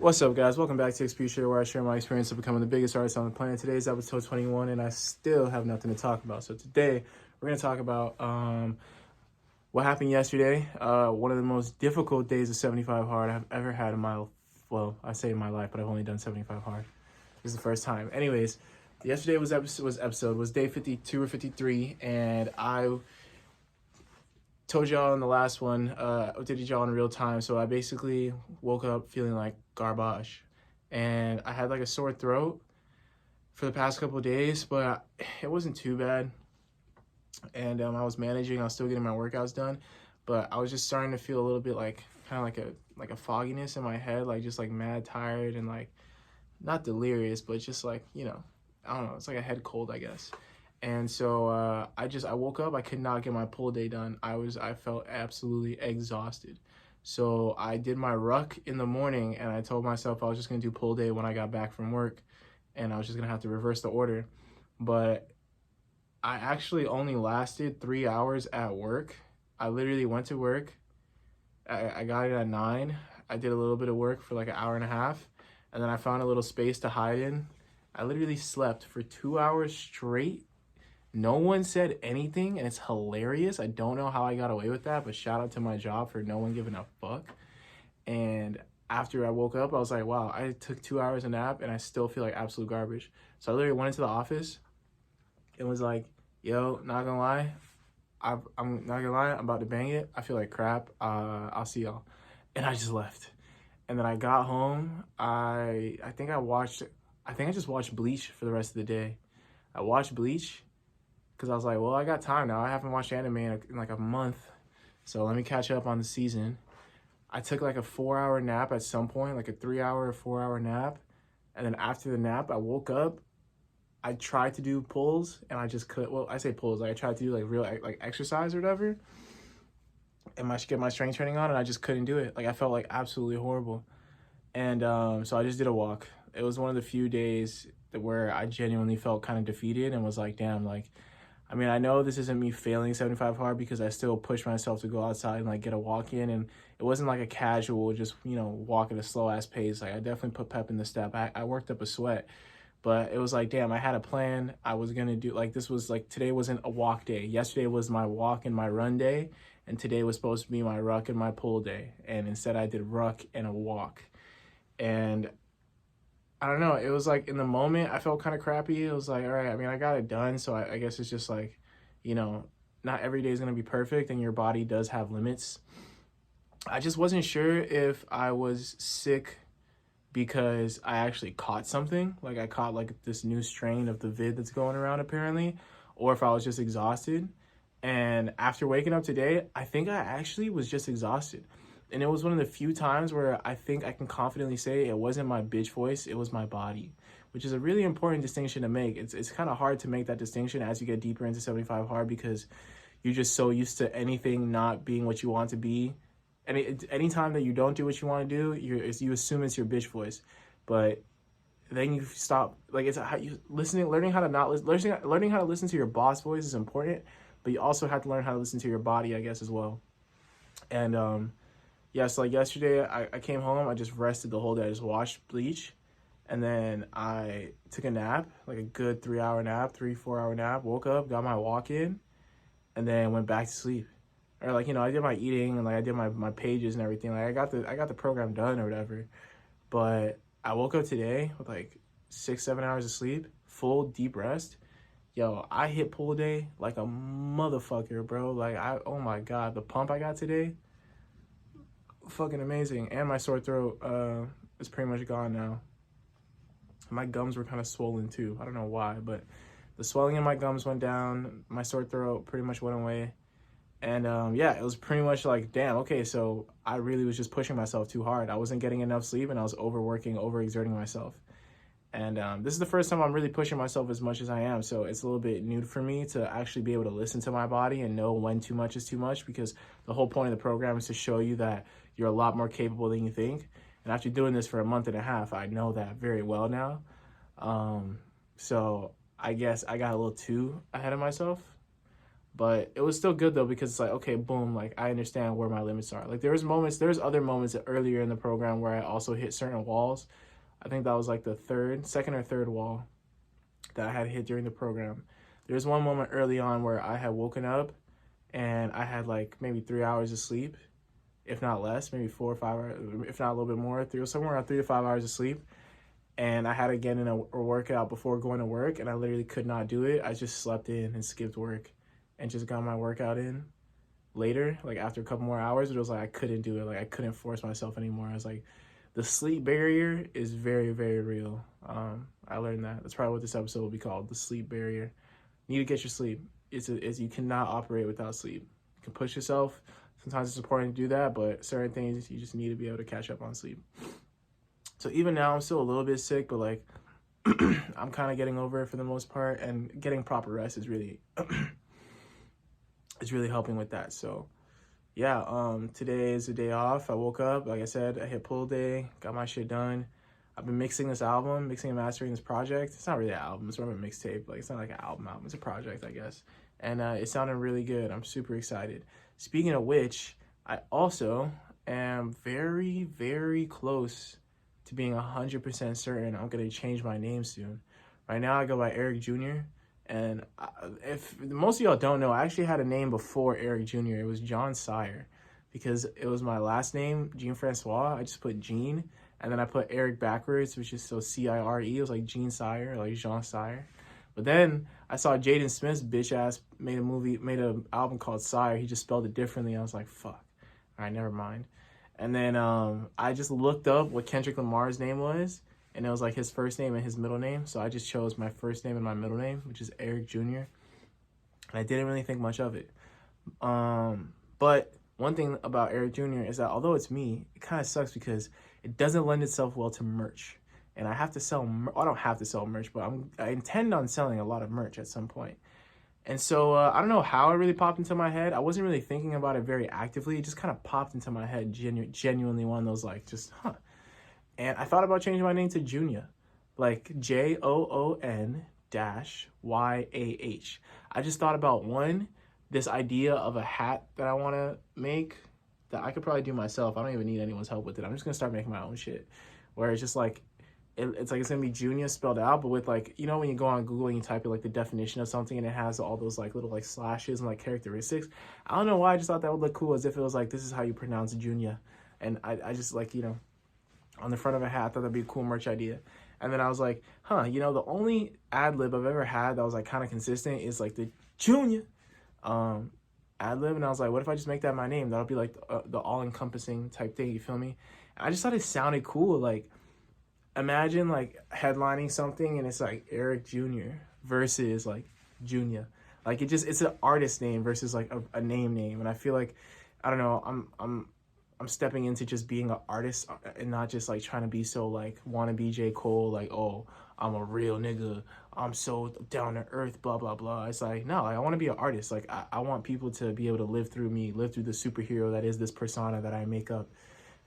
What's up, guys? Welcome back to EXP, where I share my experience of becoming the biggest artist on the planet. Today's episode 21, and I still have nothing to talk about. So today, we're going to talk about what happened yesterday. One of the most difficult days of 75 hard I've ever had in my, well, I say in my life, but I've only done 75 hard. This is the first time. Anyways, yesterday was day 52 or 53, and I told y'all in the last one, did y'all in real time. So I basically woke up feeling like garbage, and I had like a sore throat for the past couple of days, but it wasn't too bad. And I was managing. I was still getting my workouts done, but I was just starting to feel a little bit like kind of like a fogginess in my head, like just like mad tired and like not delirious, but just like, you know, I don't know. It's like a head cold, I guess. And so I woke up. I could not get my pull day done. I felt absolutely exhausted. So I did my ruck in the morning, and I told myself I was just gonna do pull day when I got back from work, and I was just gonna have to reverse the order. But I actually only lasted 3 hours at work. I literally went to work. I got it at 9. I did a little bit of work for like an hour and a half, and then I found a little space to hide in. I literally slept for 2 hours straight. No one said anything, and it's hilarious. I don't know how I got away with that, but shout out to my job for no one giving a fuck. And after I woke up, I was like, wow, I took 2 hours a nap, and I still feel like absolute garbage. So I literally went into the office and was like, yo, not gonna lie, I'm not gonna lie, I'm about to bang it. I feel like crap. I'll see y'all. And I just left. And then I got home. I think I just watched Bleach for the rest of the day. I watched Bleach because I was like, well, I got time now. I haven't watched anime in like a month, so let me catch up on the season. I took like a 4-hour nap at some point, like a 3-hour or 4-hour nap. And then after the nap, I woke up. I tried to do pulls, and I just couldn't. Well, I say pulls. Like I tried to do like real like exercise or whatever, and get my strength training on, and I just couldn't do it. Like I felt like absolutely horrible. And so I just did a walk. It was one of the few days where I genuinely felt kind of defeated and was like, damn, like, I mean, I know this isn't me failing 75 hard because I still pushed myself to go outside and like get a walk in, and it wasn't like a casual, just, you know, walk at a slow ass pace. Like I definitely put pep in the step. I worked up a sweat, but it was like, damn, I had a plan. I was going to do like, this was like, today wasn't a walk day. Yesterday was my walk and my run day. And today was supposed to be my ruck and my pull day. And instead I did ruck and a walk. And I don't know, it was like in the moment I felt kind of crappy. It was like, all right, I mean, I got it done. So I guess it's just like, you know, not every day is going to be perfect, and your body does have limits. I just wasn't sure if I was sick because I actually caught something. Like I caught like this new strain of the vid that's going around apparently, or if I was just exhausted. And after waking up today, I think I actually was just exhausted. And it was one of the few times where I think I can confidently say it wasn't my bitch voice, it was my body, which is a really important distinction to make. It's kind of hard to make that distinction as you get deeper into 75 hard because you're just so used to anything not being what you want to be. And anytime that you don't do what you want to do, you assume it's your bitch voice. But then you stop, like it's how you learning how to listen to your boss voice is important, but you also have to learn how to listen to your body, I guess, as well. And yeah, so like yesterday, I came home, I just rested the whole day. I just watched Bleach, and then I took a nap, like a good 3-hour nap, 4-hour nap, woke up, got my walk in, and then went back to sleep. Or like, you know, I did my eating, and like I did my pages and everything. Like I got the program done or whatever. But I woke up today with like 6-7 hours of sleep, full deep rest. Yo, I hit pull day like a motherfucker, bro. Like oh my God, the pump I got today, fucking amazing. And my sore throat is pretty much gone now. My gums were kind of swollen too. I don't know why, but the swelling in my gums went down. My sore throat pretty much went away. And yeah, it was pretty much like, damn, okay, so I really was just pushing myself too hard. I wasn't getting enough sleep, and I was overworking, overexerting myself. And this is the first time I'm really pushing myself as much as I am. So it's a little bit new for me to actually be able to listen to my body and know when too much is too much, because the whole point of the program is to show you that you're a lot more capable than you think. And after doing this for a month and a half, I know that very well now. So I guess I got a little too ahead of myself. But it was still good though, because it's like, okay, boom, like I understand where my limits are. Like there's other moments earlier in the program where I also hit certain walls. I think that was like the second or third wall that I had hit during the program. There's one moment early on where I had woken up and I had like maybe 3 hours of sleep, if not less, maybe 4 or 5 hours, if not a little bit more, somewhere around 3 to 5 hours of sleep. And I had to get in a workout before going to work, and I literally could not do it. I just slept in and skipped work and just got my workout in later, like after a couple more hours. It was like I couldn't do it. Like I couldn't force myself anymore. I was like, the sleep barrier is very, very real. I learned that. That's probably what this episode will be called, the sleep barrier. You need to get your sleep. You cannot operate without sleep. You can push yourself. Sometimes it's important to do that, but certain things you just need to be able to catch up on sleep. So even now, I'm still a little bit sick, but like I'm kind of getting over it for the most part, and getting proper rest is really it's really helping with that. So yeah, today is a day off. I woke up, like I said, I hit pull day, got my shit done. I've been mixing this album, mixing and mastering this project. It's not really an album, it's more of a mixtape. Like it's not like an album, it's a project, I guess. And it sounded really good. I'm super excited. Speaking of which, I also am very, very close to being 100% certain I'm gonna change my name soon. Right now I go by Eric Jr. And if most of y'all don't know, I actually had a name before Eric Jr. It was John Sire, because it was my last name, Jean Francois. I just put Jean, and then I put Eric backwards, which is so Cire. It was like Jean Sire, like Jean Sire. But then I saw Jaden Smith's bitch ass made an album called Sire. He just spelled it differently. I was like, fuck. All right, never mind. And then I just looked up what Kendrick Lamar's name was, and it was like his first name and his middle name. So I just chose my first name and my middle name, which is Eric Jr. And I didn't really think much of it. But one thing about Eric Jr. is that although it's me, it kind of sucks because it doesn't lend itself well to merch. And I have to sell, I don't have to sell merch, but I intend on selling a lot of merch at some point. And so I don't know how it really popped into my head. I wasn't really thinking about it very actively. It just kind of popped into my head, genuinely one of those like, just, huh. And I thought about changing my name to Junya, like JOON-YAH. I just thought about this idea of a hat that I want to make that I could probably do myself. I don't even need anyone's help with it. I'm just going to start making my own shit, where it's just like, it's like it's going to be Junya spelled out, but with like, you know, when you go on Google and you type in like the definition of something and it has all those like little like slashes and like characteristics. I don't know why, I just thought that would look cool, as if it was like, this is how you pronounce Junya. And I just like, you know, on the front of a hat, I thought that'd be a cool merch idea. And then I was like, huh, you know, the only ad lib I've ever had that was like kind of consistent is like the Junya ad lib. And I was like, what if I just make that my name? That'll be like the all encompassing type thing, you feel me? And I just thought it sounded cool. Like, imagine like headlining something and it's like Eric Jr. versus like Junya. Like it's an artist name versus like a name. And I feel like, I don't know, I'm stepping into just being an artist and not just like trying to be so like wannabe J. Cole, like, oh, I'm a real nigga, I'm so down to earth, blah, blah, blah. It's like, no, like, I want to be an artist. Like, I want people to be able to live through me, live through the superhero that is this persona that I make up.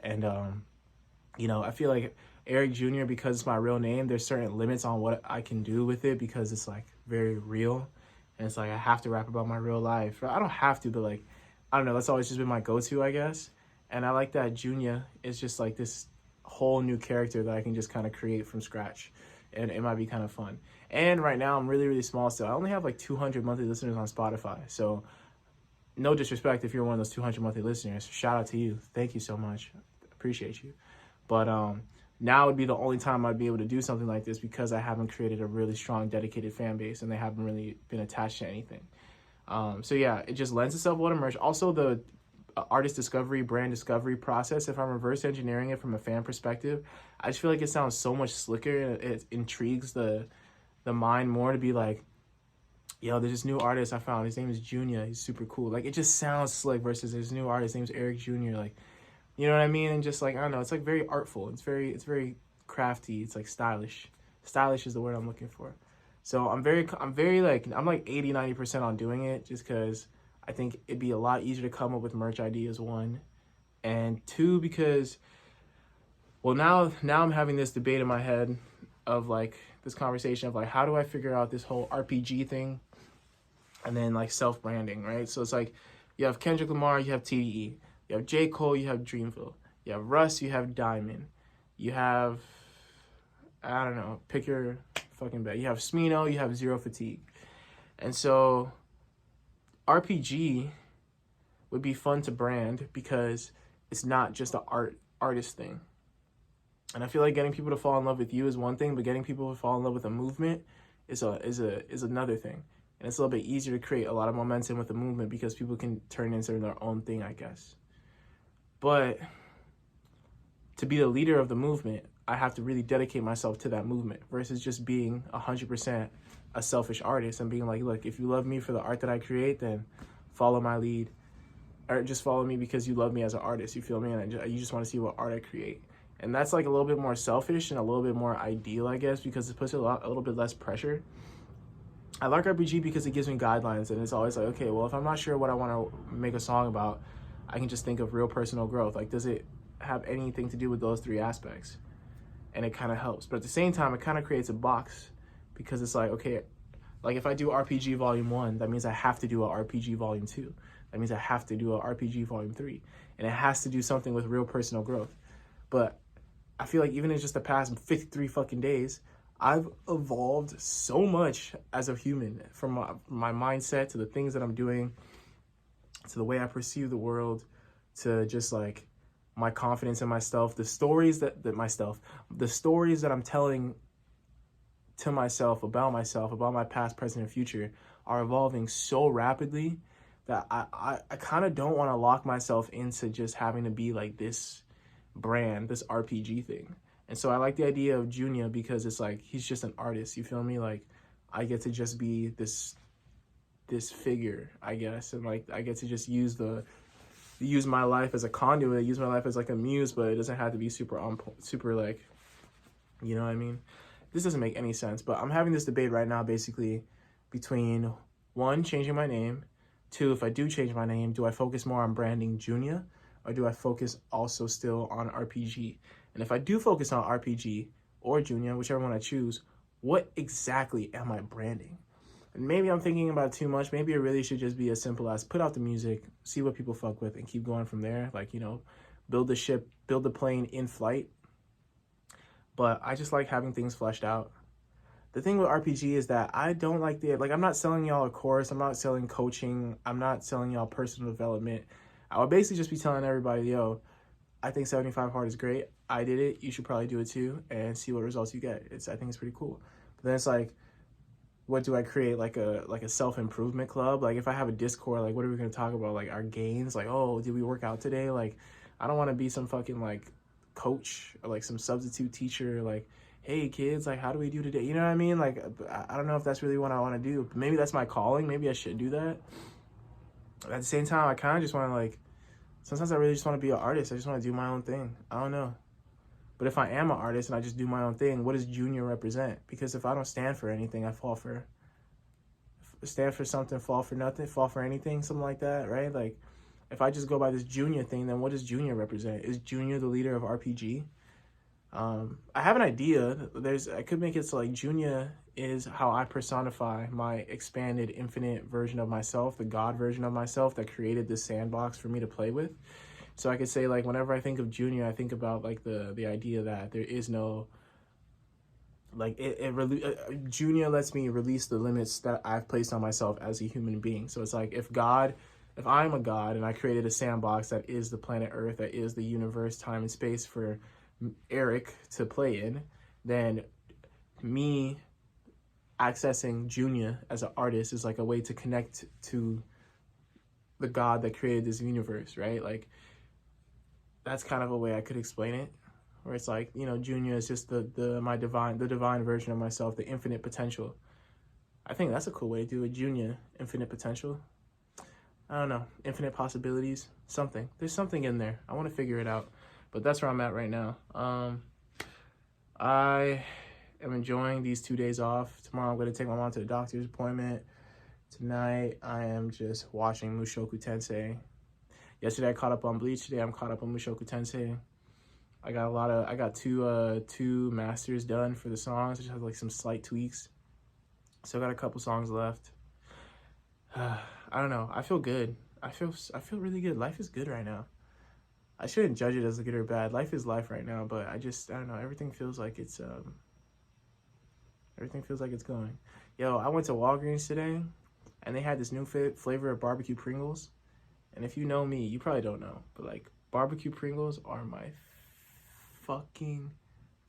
And, you know, I feel like Eric Jr., because it's my real name, there's certain limits on what I can do with it because it's like very real. And it's like, I have to rap about my real life. I don't have to, but like, I don't know, that's always just been my go-to, I guess. And I like that Junya is just like this whole new character that I can just kind of create from scratch. And it might be kind of fun. And right now I'm really, really small still. I only have like 200 monthly listeners on Spotify. So no disrespect if you're one of those 200 monthly listeners. Shout out to you. Thank you so much. Appreciate you. But now would be the only time I'd be able to do something like this because I haven't created a really strong, dedicated fan base and they haven't really been attached to anything. So yeah, it just lends itself well to merch. Also, the artist discovery, brand discovery process, if I'm reverse engineering it from a fan perspective, I just feel like it sounds so much slicker and it intrigues the mind more to be like, yo, there's this new artist I found, his name is Junya, he's super cool. Like, it just sounds slick versus this new artist, his name's Eric Jr. Like, you know what I mean? And just like, I don't know, it's like very artful, it's very crafty, it's like stylish is the word I'm looking for. So I'm like 80-90% on doing it, just because I think it'd be a lot easier to come up with merch ideas, one. And two, because, well, now I'm having this debate in my head of like, this conversation of like, how do I figure out this whole RPG thing? and then like self-branding, right? So it's like you have Kendrick Lamar, you have TDE, you have J. Cole, you have Dreamville, you have Russ, you have Diamond, you have, I don't know, pick your fucking bet. You have Smino, you have Zero Fatigue. And so RPG would be fun to brand because it's not just an artist thing. And I feel like getting people to fall in love with you is one thing, but getting people to fall in love with a movement is another thing. And it's a little bit easier to create a lot of momentum with a movement because people can turn into their own thing, I guess. But to be the leader of the movement, I have to really dedicate myself to that movement versus just being 100% a selfish artist and being like, look, if you love me for the art that I create, then follow my lead. Or just follow me because you love me as an artist, you feel me? And you just want to see what art I create. And that's like a little bit more selfish and a little bit more ideal, I guess, because it puts a little bit less pressure. I like RPG because it gives me guidelines, and it's always like, okay, well, if I'm not sure what I want to make a song about, I can just think of real personal growth. Like, does it have anything to do with those three aspects? And it kind of helps. But at the same time, it kind of creates a box because it's like, okay, like if I do RPG Volume 1, that means I have to do a RPG Volume 2. That means I have to do a RPG Volume 3. And it has to do something with real personal growth. But I feel like even in just the past 53 fucking days, I've evolved so much as a human, from my mindset to the things that I'm doing, to the way I perceive the world, to just like my confidence in myself, the stories that I'm telling to myself, about my past, present, and future are evolving so rapidly that I kind of don't want to lock myself into just having to be like this brand, this RPG thing. And so I like the idea of Junior because it's like he's just an artist, you feel me? Like I get to just be this figure, I guess, and like I get to just use my life as a conduit, use my life as like a muse, but it doesn't have to be super like, you know what I mean? This doesn't make any sense, but I'm having this debate right now basically between, one, changing my name, two, if I do change my name, do I focus more on branding Junior, or do I focus also still on RPG? And if I do focus on RPG or Junior, whichever one I choose, what exactly am I branding? And maybe I'm thinking about it too much. Maybe it really should just be as simple as put out the music, see what people fuck with, and keep going from there. Like, you know, build the ship, build the plane in flight. But I just like having things fleshed out. The thing with RPG is that I don't like I'm not selling y'all a course. I'm not selling coaching. I'm not selling y'all personal development. I would basically just be telling everybody, yo, I think 75 Hard is great. I did it. You should probably do it too and see what results you get. I think it's pretty cool. But then it's like, what do I create? Like a self-improvement club? Like if I have a Discord, like what are we going to talk about? Like our gains? Like, oh, did we work out today? Like, I don't want to be some fucking like coach or like some substitute teacher. Like, hey kids, like how do we do today? You know what I mean? Like, I don't know if that's really what I want to do. Maybe that's my calling. Maybe I should do that. At the same time, I kind of just want to like, sometimes I really just want to be an artist. I just want to do my own thing. I don't know. But if I am an artist and I just do my own thing, what does Junior represent? Because if I don't stand for anything, I stand for something, fall for nothing, fall for anything, something like that, right? Like, if I just go by this Junior thing, then what does Junior represent? Is Junior the leader of RPG? I have an idea. I could make it so like Junior is how I personify my expanded infinite version of myself, the God version of myself that created this sandbox for me to play with. So I could say like whenever I think of Junior, I think about like the idea that there is no like Junior lets me release the limits that I've placed on myself as a human being. So it's like if I'm a God and I created a sandbox that is the planet Earth, that is the universe, time and space for Eric to play in, then me accessing Junior as an artist is like a way to connect to the God that created this universe, right? Like that's kind of a way I could explain it, where it's like, you know, Junior is just the divine version of myself, the infinite potential. I think that's a cool way to do it. Junior, infinite potential. I don't know, infinite possibilities, something. There's something in there. I want to figure it out. But that's where I'm at right now. I am enjoying these 2 days off. Tomorrow I'm going to take my mom to the doctor's appointment. Tonight I am just watching Mushoku Tensei. Yesterday I caught up on Bleach. Today I'm caught up on Mushoku Tensei. I got two masters done for the songs. I just have like some slight tweaks. Still got a couple songs left. I don't know. I feel good. I feel really good. Life is good right now. I shouldn't judge it as good or bad. Life is life right now, but I don't know. Everything feels like it's going. Yo, I went to Walgreens today, and they had this new flavor of barbecue Pringles. And if you know me, you probably don't know, but like barbecue Pringles are my fucking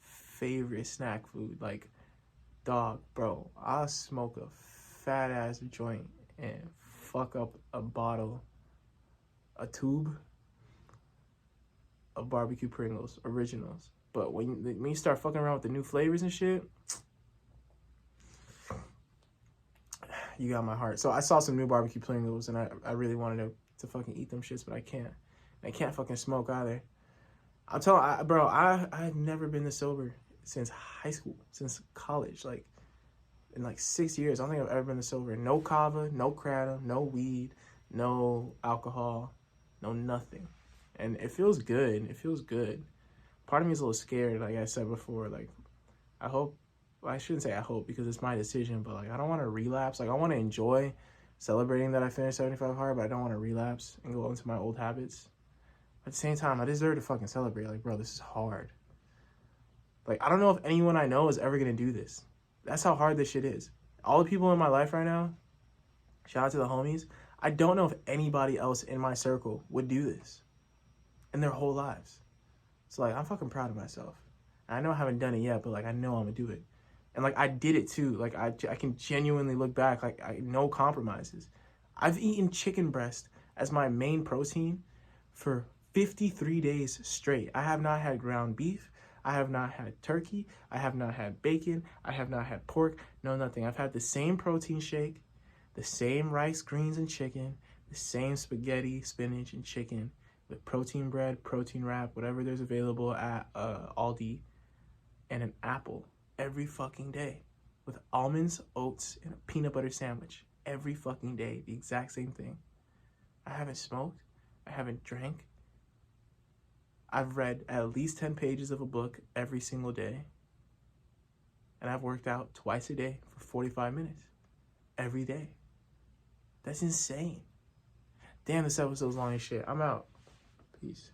favorite snack food. Like, dog, bro, I'll smoke a fat ass joint and fuck up a tube of barbecue Pringles originals. But when you start fucking around with the new flavors and shit, you got my heart. So I saw some new barbecue Pringles, and I really wanted to fucking eat them shits, but I can't. And I can't fucking smoke either. I'm telling, bro, I've never been this sober since high school, since college. Like, in like 6 years, I don't think I've ever been this sober. No kava, no kratom, no weed, no alcohol, no nothing. And it feels good. It feels good. Part of me is a little scared, like I said before. Like, I hope, well, I shouldn't say I hope because it's my decision, but like, I don't want to relapse. Like, I want to enjoy celebrating that I finished 75 hard, but I don't want to relapse and go into my old habits. At the same time, I deserve to fucking celebrate. Like, bro, this is hard. Like, I don't know if anyone I know is ever going to do this. That's how hard this shit is. All the people in my life right now, shout out to the homies, I don't know if anybody else in my circle would do this in their whole lives. So, like, I'm fucking proud of myself. And I know I haven't done it yet, but, like, I know I'm going to do it. And, like, I did it, too. Like, I can genuinely look back. Like, no compromises. I've eaten chicken breast as my main protein for 53 days straight. I have not had ground beef. I have not had turkey. I have not had bacon. I have not had pork. No, nothing. I've had the same protein shake, the same rice, greens, and chicken, the same spaghetti, spinach, and chicken with protein bread, protein wrap, whatever there's available at Aldi, and an apple every fucking day with almonds, oats, and a peanut butter sandwich every fucking day. The exact same thing. I haven't smoked. I haven't drank. I've read at least 10 pages of a book every single day. And I've worked out twice a day for 45 minutes. Every day. That's insane. Damn, this episode's long as shit. I'm out. Peace.